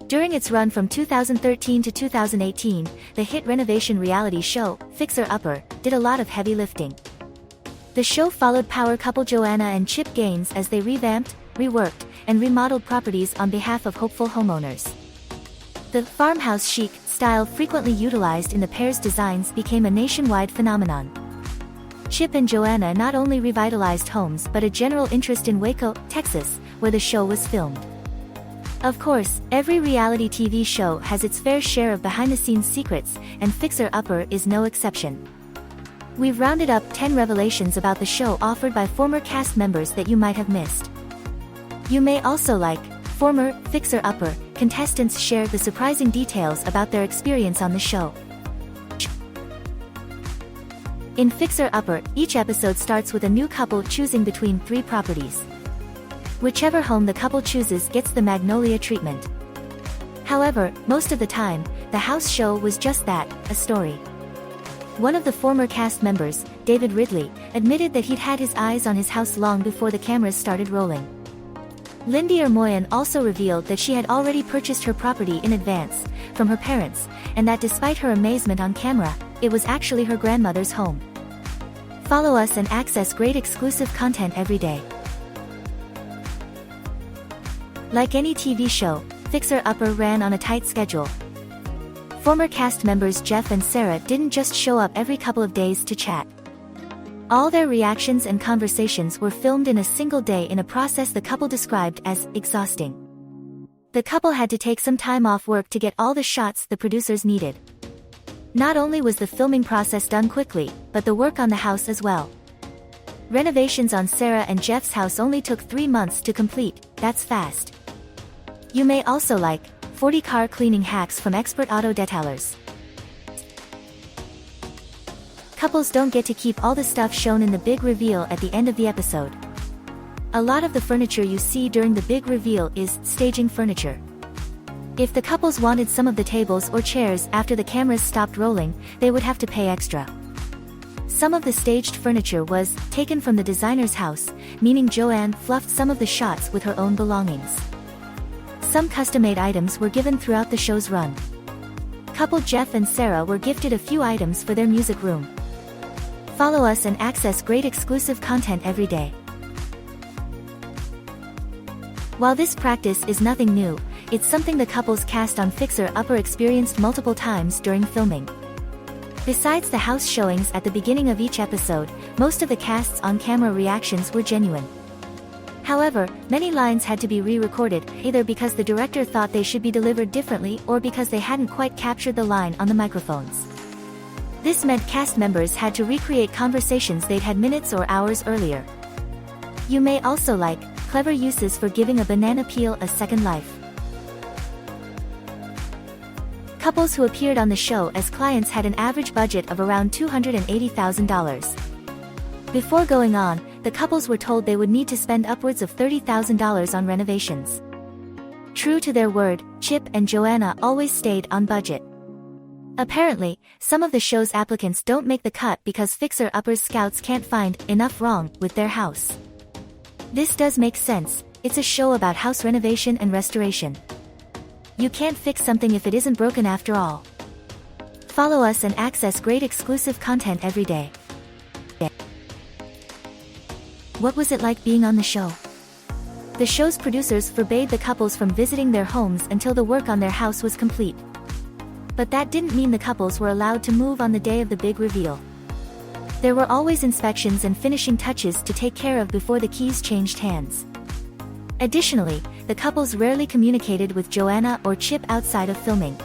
During its run from 2013 to 2018, the hit renovation reality show, Fixer Upper, did a lot of heavy lifting. The show followed power couple Joanna and Chip Gaines as they revamped, reworked, and remodeled properties on behalf of hopeful homeowners. The farmhouse chic style frequently utilized in the pair's designs became a nationwide phenomenon. Chip and Joanna not only revitalized homes but a general interest in Waco, Texas, where the show was filmed. Of course, every reality TV show has its fair share of behind-the-scenes secrets, and Fixer Upper is no exception. We've rounded up 10 revelations about the show offered by former cast members that you might have missed. You may also like, former Fixer Upper contestants share the surprising details about their experience on the show. In Fixer Upper, each episode starts with a new couple choosing between 3 properties. Whichever home the couple chooses gets the Magnolia treatment. However, most of the time, the house show was just that, a story. One of the former cast members, David Ridley, admitted that he'd had his eyes on his house long before the cameras started rolling. Lindy Ermoyan also revealed that she had already purchased her property in advance, from her parents, and that despite her amazement on camera, it was actually her grandmother's home. Follow us and access great exclusive content every day. Like any TV show, Fixer Upper ran on a tight schedule. Former cast members Jeff and Sarah didn't just show up every couple of days to chat. All their reactions and conversations were filmed in a single day in a process the couple described as exhausting. The couple had to take some time off work to get all the shots the producers needed. Not only was the filming process done quickly, but the work on the house as well. Renovations on Sarah and Jeff's house only took 3 months to complete. That's fast. You may also like 40 car cleaning hacks from expert auto detailers. Couples don't get to keep all the stuff shown in the big reveal at the end of the episode. A lot of the furniture you see during the big reveal is staging furniture. If the couples wanted some of the tables or chairs after the cameras stopped rolling, they would have to pay extra. Some of the staged furniture was taken from the designer's house, meaning Joanne fluffed some of the shots with her own belongings. Some custom-made items were given throughout the show's run. Couple Jeff and Sarah were gifted a few items for their music room. Follow us and access great exclusive content every day. While this practice is nothing new, it's something the couples cast on Fixer Upper experienced multiple times during filming. Besides the house showings at the beginning of each episode, most of the cast's on-camera reactions were genuine. However, many lines had to be re-recorded, either because the director thought they should be delivered differently or because they hadn't quite captured the line on the microphones. This meant cast members had to recreate conversations they'd had minutes or hours earlier. You may also like clever uses for giving a banana peel a second life. Couples who appeared on the show as clients had an average budget of around $280,000. Before going on, the couples were told they would need to spend upwards of $30,000 on renovations. True to their word, Chip and Joanna always stayed on budget. Apparently, some of the show's applicants don't make the cut because Fixer Upper's scouts can't find enough wrong with their house. This does make sense, it's a show about house renovation and restoration. You can't fix something if it isn't broken after all. Follow us and access great exclusive content every day. What was it like being on the show? The show's producers forbade the couples from visiting their homes until the work on their house was complete. But that didn't mean the couples were allowed to move on the day of the big reveal. There were always inspections and finishing touches to take care of before the keys changed hands. Additionally, the couples rarely communicated with Joanna or Chip outside of filming.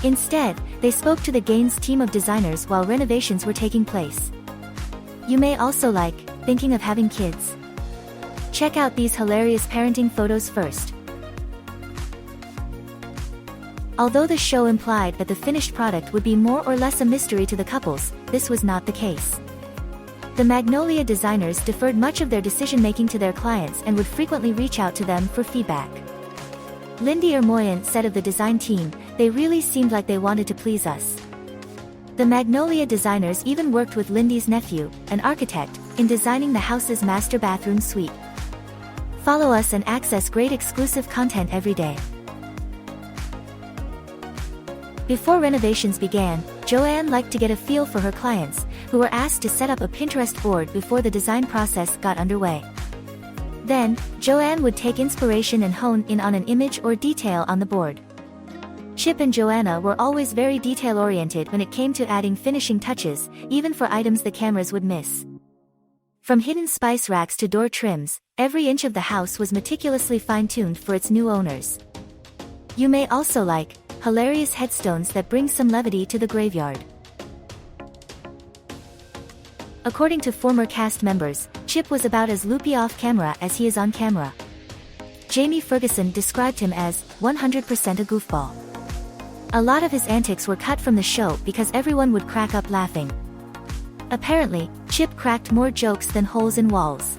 Instead, they spoke to the Gaines team of designers while renovations were taking place. You may also like thinking of having kids. Check out these hilarious parenting photos first. Although the show implied that the finished product would be more or less a mystery to the couples, this was not the case. The Magnolia designers deferred much of their decision-making to their clients and would frequently reach out to them for feedback. Lindy Ermoyan said of the design team, "They really seemed like they wanted to please us." The Magnolia designers even worked with Lindy's nephew, an architect, in designing the house's master bathroom suite. Follow us and access great exclusive content every day. Before renovations began, Joanne liked to get a feel for her clients, who were asked to set up a Pinterest board before the design process got underway. Then, Joanne would take inspiration and hone in on an image or detail on the board. Chip and Joanna were always very detail-oriented when it came to adding finishing touches, even for items the cameras would miss. From hidden spice racks to door trims, every inch of the house was meticulously fine-tuned for its new owners. You may also like hilarious headstones that bring some levity to the graveyard. According to former cast members, Chip was about as loopy off-camera as he is on camera. Jamie Ferguson described him as 100% a goofball. A lot of his antics were cut from the show because everyone would crack up laughing. Apparently, Chip cracked more jokes than holes in walls.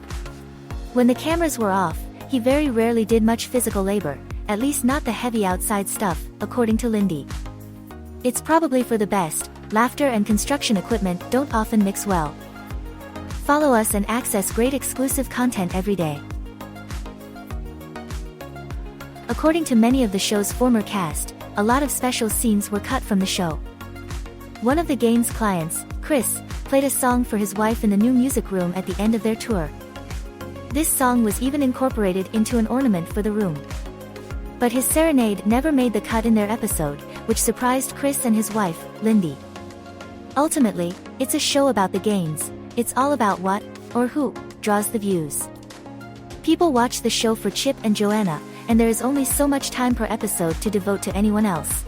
When the cameras were off, he very rarely did much physical labor, at least not the heavy outside stuff, according to Lindy. It's probably for the best, laughter and construction equipment don't often mix well. Follow us and access great exclusive content every day. According to many of the show's former cast, a lot of special scenes were cut from the show. One of the Gaines clients, Chris, played a song for his wife in the new music room at the end of their tour. This song was even incorporated into an ornament for the room. But his serenade never made the cut in their episode, which surprised Chris and his wife, Lindy. Ultimately, it's a show about the Gaines. It's all about what, or who, draws the views. People watch the show for Chip and Joanna, and there is only so much time per episode to devote to anyone else.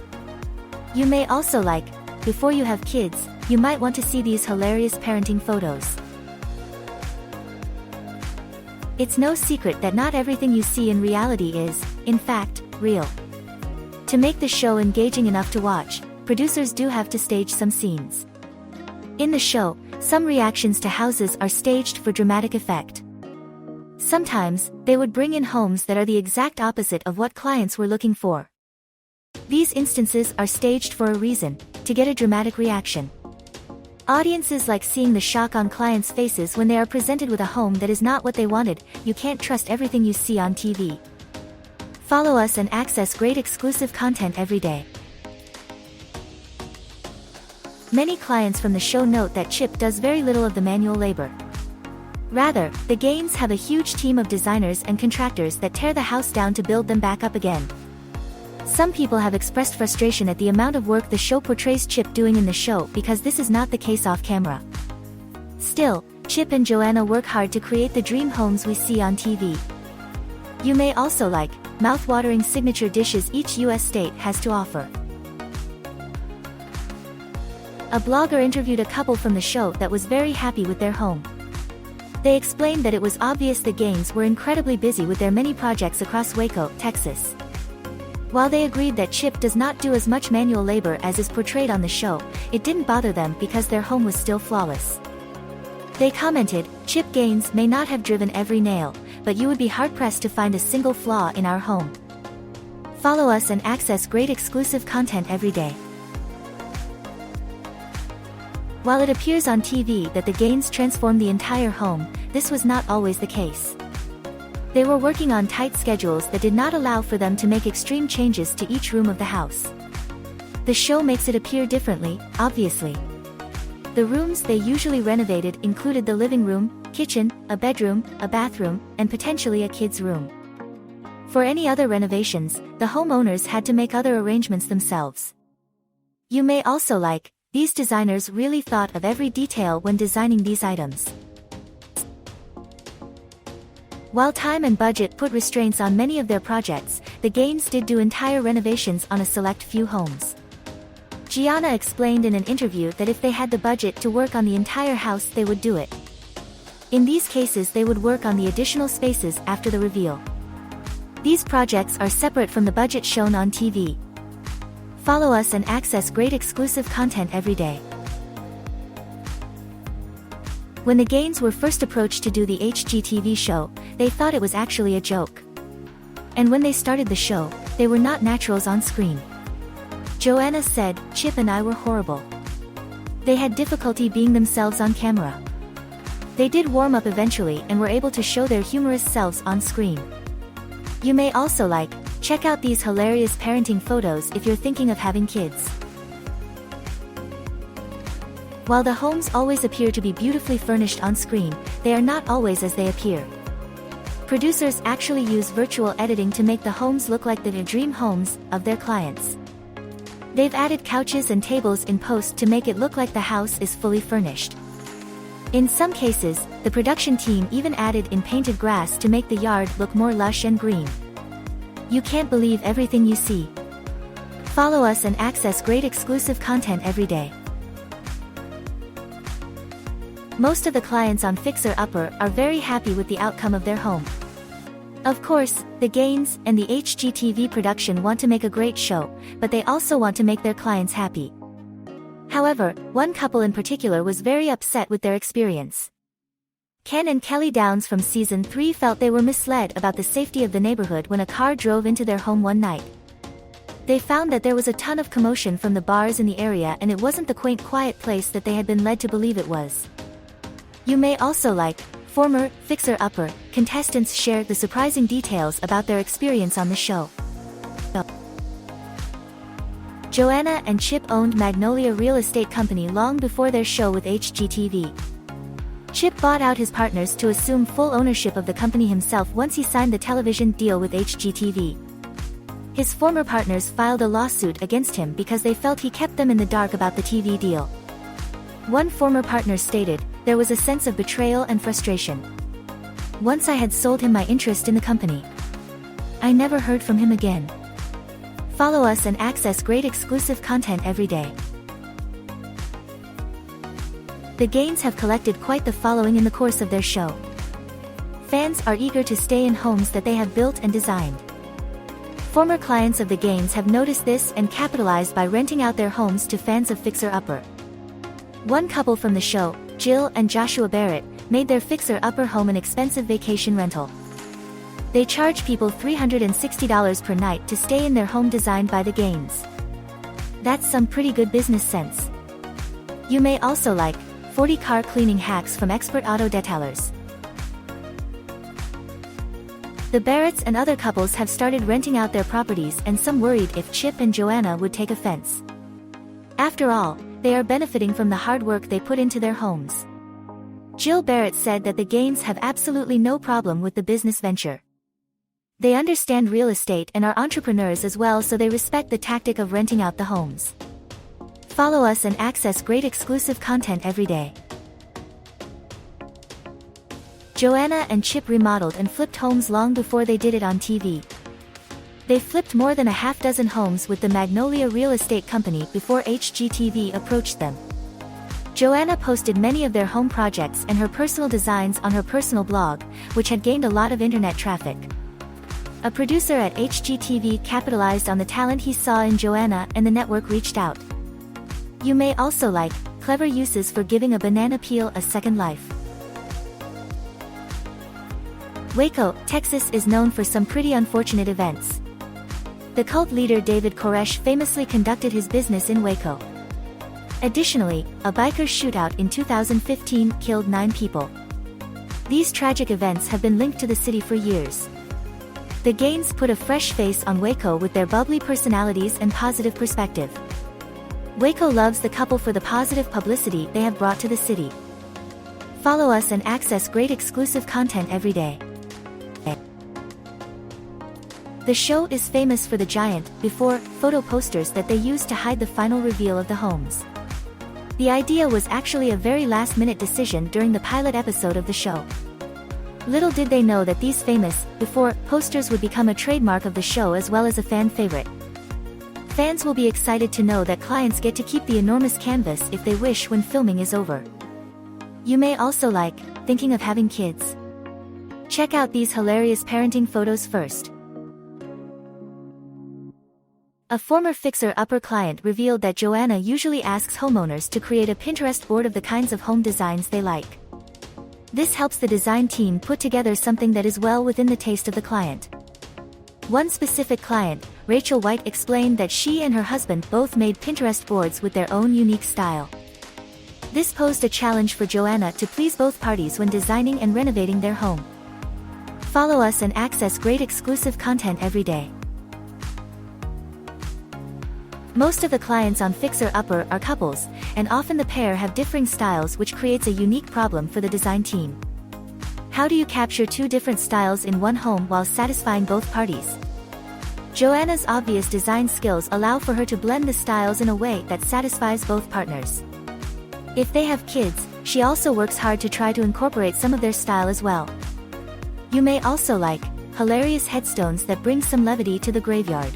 You may also like, before you have kids, you might want to see these hilarious parenting photos. It's no secret that not everything you see in reality is, in fact, real. To make the show engaging enough to watch, producers do have to stage some scenes. In the show, some reactions to houses are staged for dramatic effect. Sometimes, they would bring in homes that are the exact opposite of what clients were looking for. These instances are staged for a reason, to get a dramatic reaction. Audiences like seeing the shock on clients' faces when they are presented with a home that is not what they wanted. You can't trust everything you see on TV. Follow us and access great exclusive content every day. Many clients from the show note that Chip does very little of the manual labor. Rather, the Gaines have a huge team of designers and contractors that tear the house down to build them back up again. Some people have expressed frustration at the amount of work the show portrays Chip doing in the show because this is not the case off camera. Still, Chip and Joanna work hard to create the dream homes we see on TV. You may also like mouth-watering signature dishes each US state has to offer. A blogger interviewed a couple from the show that was very happy with their home. They explained that it was obvious the Gaines were incredibly busy with their many projects across Waco, Texas. While they agreed that Chip does not do as much manual labor as is portrayed on the show, it didn't bother them because their home was still flawless. They commented, "Chip Gaines may not have driven every nail, but you would be hard-pressed to find a single flaw in our home." Follow us and access great exclusive content every day. While it appears on TV that the Gaines transformed the entire home, this was not always the case. They were working on tight schedules that did not allow for them to make extreme changes to each room of the house. The show makes it appear differently, obviously. The rooms they usually renovated included the living room, kitchen, a bedroom, a bathroom, and potentially a kid's room. For any other renovations, the homeowners had to make other arrangements themselves. You may also like, these designers really thought of every detail when designing these items. While time and budget put restraints on many of their projects, the Gaines did do entire renovations on a select few homes. Gianna explained in an interview that if they had the budget to work on the entire house, they would do it. In these cases, they would work on the additional spaces after the reveal. These projects are separate from the budget shown on TV. Follow us and access great exclusive content every day. When the Gaines were first approached to do the HGTV show, they thought it was actually a joke. And when they started the show, they were not naturals on screen. Joanna said, "Chip and I were horrible. They had difficulty being themselves on camera. They did warm up eventually and were able to show their humorous selves on screen." You may also like, check out these hilarious parenting photos if you're thinking of having kids. While the homes always appear to be beautifully furnished on screen, they are not always as they appear. Producers actually use virtual editing to make the homes look like the dream homes of their clients. They've added couches and tables in post to make it look like the house is fully furnished. In some cases, the production team even added in painted grass to make the yard look more lush and green. You can't believe everything you see. Follow us and access great exclusive content every day. Most of the clients on Fixer Upper are very happy with the outcome of their home. Of course, the Gaines and the HGTV production want to make a great show, but they also want to make their clients happy. However, one couple in particular was very upset with their experience. Ken and Kelly Downs from Season 3 felt they were misled about the safety of the neighborhood when a car drove into their home one night. They found that there was a ton of commotion from the bars in the area and it wasn't the quaint quiet place that they had been led to believe it was. You may also like former Fixer Upper contestants share the surprising details about their experience on the show. Joanna and Chip owned Magnolia Real Estate Company long before their show with HGTV. Chip bought out his partners to assume full ownership of the company himself once he signed the television deal with HGTV. His former partners filed a lawsuit against him because they felt he kept them in the dark about the TV deal. One former partner stated, "There was a sense of betrayal and frustration. Once I had sold him my interest in the company. I never heard from him again." Follow us and access great exclusive content every day. The Gaines have collected quite the following in the course of their show. Fans are eager to stay in homes that they have built and designed. Former clients of the Gaines have noticed this and capitalized by renting out their homes to fans of Fixer Upper. One couple from the show, Jill and Joshua Barrett, made their Fixer Upper home an expensive vacation rental. They charge people $360 per night to stay in their home designed by the Gaines. That's some pretty good business sense. You may also like 40 car cleaning hacks from expert auto detailers. The Barretts and other couples have started renting out their properties and some worried if Chip and Joanna would take offense. After all, they are benefiting from the hard work they put into their homes. Jill Barrett said that the Gaines have absolutely no problem with the business venture. They understand real estate and are entrepreneurs as well, so they respect the tactic of renting out the homes. Follow us and access great exclusive content every day. Joanna and Chip remodeled and flipped homes long before they did it on TV. They flipped more than a half dozen homes with the Magnolia Real Estate Company before HGTV approached them. Joanna posted many of their home projects and her personal designs on her personal blog, which had gained a lot of internet traffic. A producer at HGTV capitalized on the talent he saw in Joanna and the network reached out. You may also like clever uses for giving a banana peel a second life. Waco, Texas is known for some pretty unfortunate events. The cult leader David Koresh famously conducted his business in Waco. Additionally, a biker shootout in 2015 killed 9 people. These tragic events have been linked to the city for years. The Gaines put a fresh face on Waco with their bubbly personalities and positive perspective. Waco loves the couple for the positive publicity they have brought to the city. Follow us and access great exclusive content every day. The show is famous for the giant, before, photo posters that they used to hide the final reveal of the homes. The idea was actually a very last-minute decision during the pilot episode of the show. Little did they know that these famous, before, posters would become a trademark of the show as well as a fan favorite. Fans will be excited to know that clients get to keep the enormous canvas if they wish when filming is over. You may also like thinking of having kids. Check out these hilarious parenting photos first. A former Fixer Upper client revealed that Joanna usually asks homeowners to create a Pinterest board of the kinds of home designs they like. This helps the design team put together something that is well within the taste of the client. One specific client, Rachel White, explained that she and her husband both made Pinterest boards with their own unique style. This posed a challenge for Joanna to please both parties when designing and renovating their home. Follow us and access great exclusive content every day. Most of the clients on Fixer Upper are couples, and often the pair have differing styles, which creates a unique problem for the design team. How do you capture two different styles in one home while satisfying both parties? Joanna's obvious design skills allow for her to blend the styles in a way that satisfies both partners. If they have kids, she also works hard to try to incorporate some of their style as well. You may also like hilarious headstones that bring some levity to the graveyard.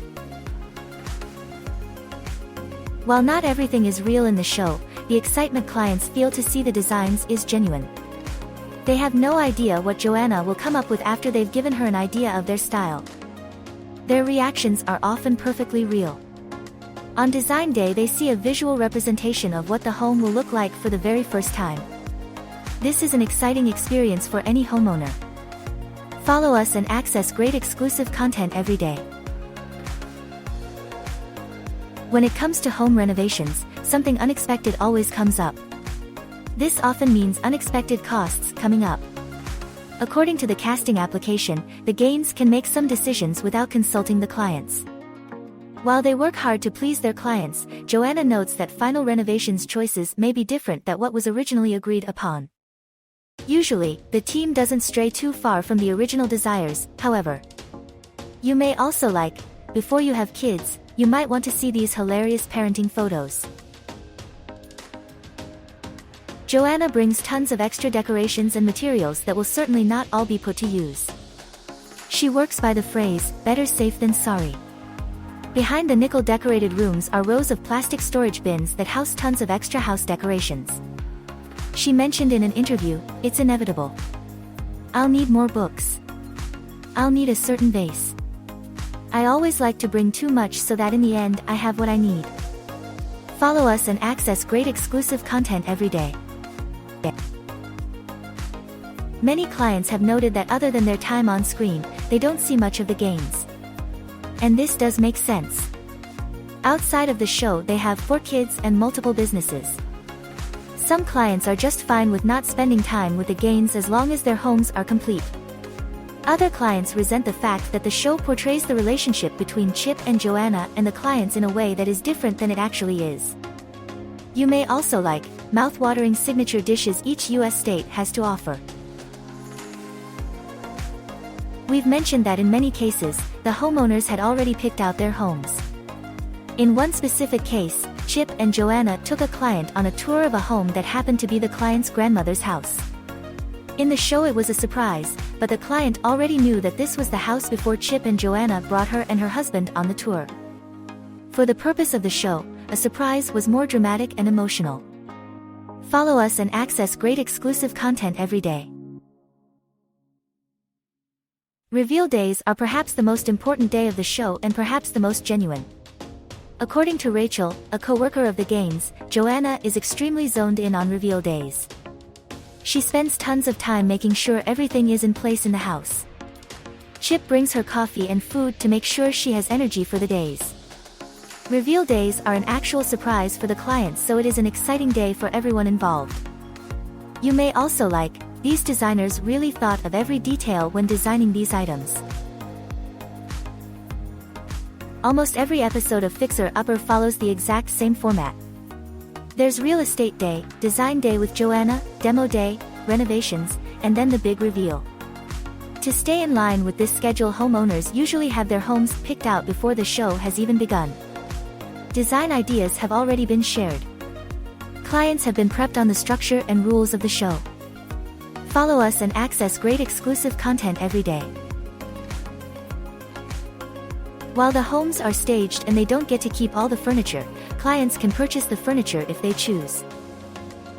While not everything is real in the show, the excitement clients feel to see the designs is genuine. They have no idea what Joanna will come up with after they've given her an idea of their style. Their reactions are often perfectly real. On design day, they see a visual representation of what the home will look like for the very first time. This is an exciting experience for any homeowner. Follow us and access great exclusive content every day. When it comes to home renovations, something unexpected always comes up. This often means unexpected costs coming up. According to the casting application, the Gaines can make some decisions without consulting the clients. While they work hard to please their clients, Joanna notes that final renovations choices may be different than what was originally agreed upon. Usually, the team doesn't stray too far from the original desires, however. You may also like, before you have kids, you might want to see these hilarious parenting photos. Joanna brings tons of extra decorations and materials that will certainly not all be put to use. She works by the phrase, better safe than sorry. Behind the nickel-decorated rooms are rows of plastic storage bins that house tons of extra house decorations. She mentioned in an interview, it's inevitable. I'll need more books. I'll need a certain vase. I always like to bring too much so that in the end I have what I need. Follow us and access great exclusive content every day. Many clients have noted that other than their time on screen, they don't see much of the Gaines. And this does make sense. Outside of the show, they have 4 kids and multiple businesses. Some clients are just fine with not spending time with the Gaines as long as their homes are complete. Other clients resent the fact that the show portrays the relationship between Chip and Joanna and the clients in a way that is different than it actually is. You may also like mouth-watering signature dishes each U.S. state has to offer. We've mentioned that in many cases, the homeowners had already picked out their homes. In one specific case, Chip and Joanna took a client on a tour of a home that happened to be the client's grandmother's house. In the show it was a surprise, but the client already knew that this was the house before Chip and Joanna brought her and her husband on the tour. For the purpose of the show, a surprise was more dramatic and emotional. Follow us and access great exclusive content every day. Reveal days are perhaps the most important day of the show and perhaps the most genuine. According to Rachel, a co-worker of the Gaines, Joanna is extremely zoned in on reveal days. She spends tons of time making sure everything is in place in the house. Chip brings her coffee and food to make sure she has energy for the days. Reveal days are an actual surprise for the clients, so it is an exciting day for everyone involved. You may also like, these designers really thought of every detail when designing these items. Almost every episode of Fixer Upper follows the exact same format. There's real estate day, design day with Joanna, demo day, renovations, and then the big reveal. To stay in line with this schedule, homeowners usually have their homes picked out before the show has even begun. Design ideas have already been shared. Clients have been prepped on the structure and rules of the show. Follow us and access great exclusive content every day. While the homes are staged and they don't get to keep all the furniture, clients can purchase the furniture if they choose.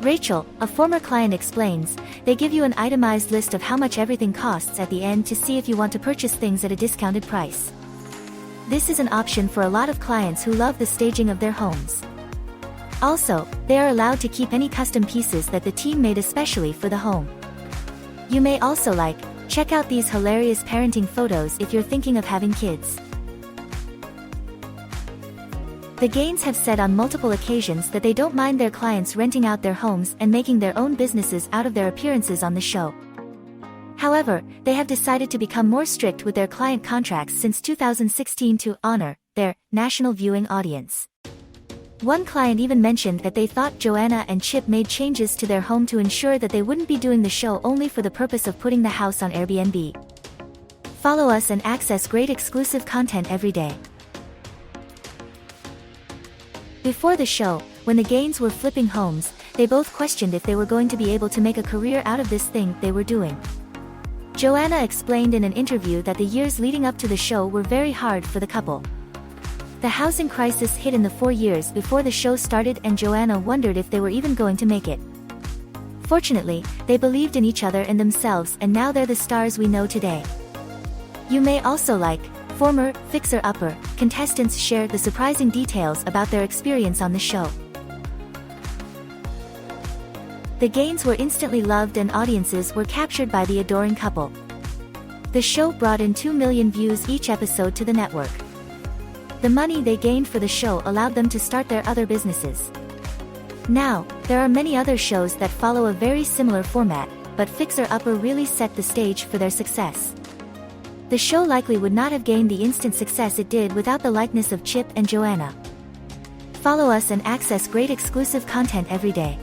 Rachel, a former client, explains, they give you an itemized list of how much everything costs at the end to see if you want to purchase things at a discounted price. This is an option for a lot of clients who love the staging of their homes. Also, they are allowed to keep any custom pieces that the team made especially for the home. You may also like, check out these hilarious parenting photos if you're thinking of having kids. The Gaines have said on multiple occasions that they don't mind their clients renting out their homes and making their own businesses out of their appearances on the show. However, they have decided to become more strict with their client contracts since 2016 to honor their national viewing audience. One client even mentioned that they thought Joanna and Chip made changes to their home to ensure that they wouldn't be doing the show only for the purpose of putting the house on Airbnb. Follow us and access great exclusive content every day. Before the show, when the Gaines were flipping homes, they both questioned if they were going to be able to make a career out of this thing they were doing. Joanna explained in an interview that the years leading up to the show were very hard for the couple. The housing crisis hit in the 4 years before the show started, and Joanna wondered if they were even going to make it. Fortunately, they believed in each other and themselves, and now they're the stars we know today. You may also like former fixer-upper contestants share the surprising details about their experience on the show. The Gaines were instantly loved and audiences were captured by the adoring couple. The show brought in 2 million views each episode to the network. The money they gained for the show allowed them to start their other businesses. Now, there are many other shows that follow a very similar format, but Fixer Upper really set the stage for their success. The show likely would not have gained the instant success it did without the likeness of Chip and Joanna. Follow us and access great exclusive content every day.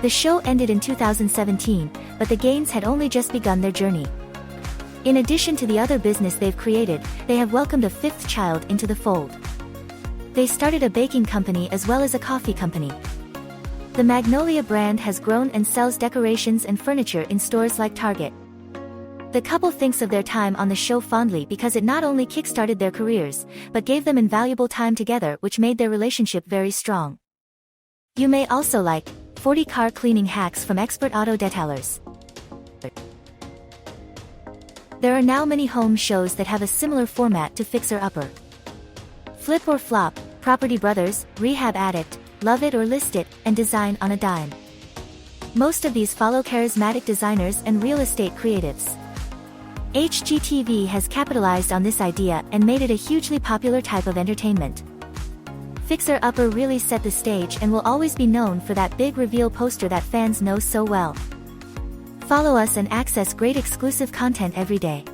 The show ended in 2017, but the Gaines had only just begun their journey. In addition to the other business they've created, they have welcomed a 5th child into the fold. They started a baking company as well as a coffee company. The Magnolia brand has grown and sells decorations and furniture in stores like Target. The couple thinks of their time on the show fondly because it not only kickstarted their careers, but gave them invaluable time together, which made their relationship very strong. You may also like 40 car cleaning hacks from expert auto detailers. There are now many home shows that have a similar format to Fixer Upper. Flip or Flop, Property Brothers, Rehab Addict, Love It or List It, and Design on a Dime. Most of these follow charismatic designers and real estate creatives. HGTV has capitalized on this idea and made it a hugely popular type of entertainment. Fixer Upper really set the stage and will always be known for that big reveal poster that fans know so well. Follow us and access great exclusive content every day.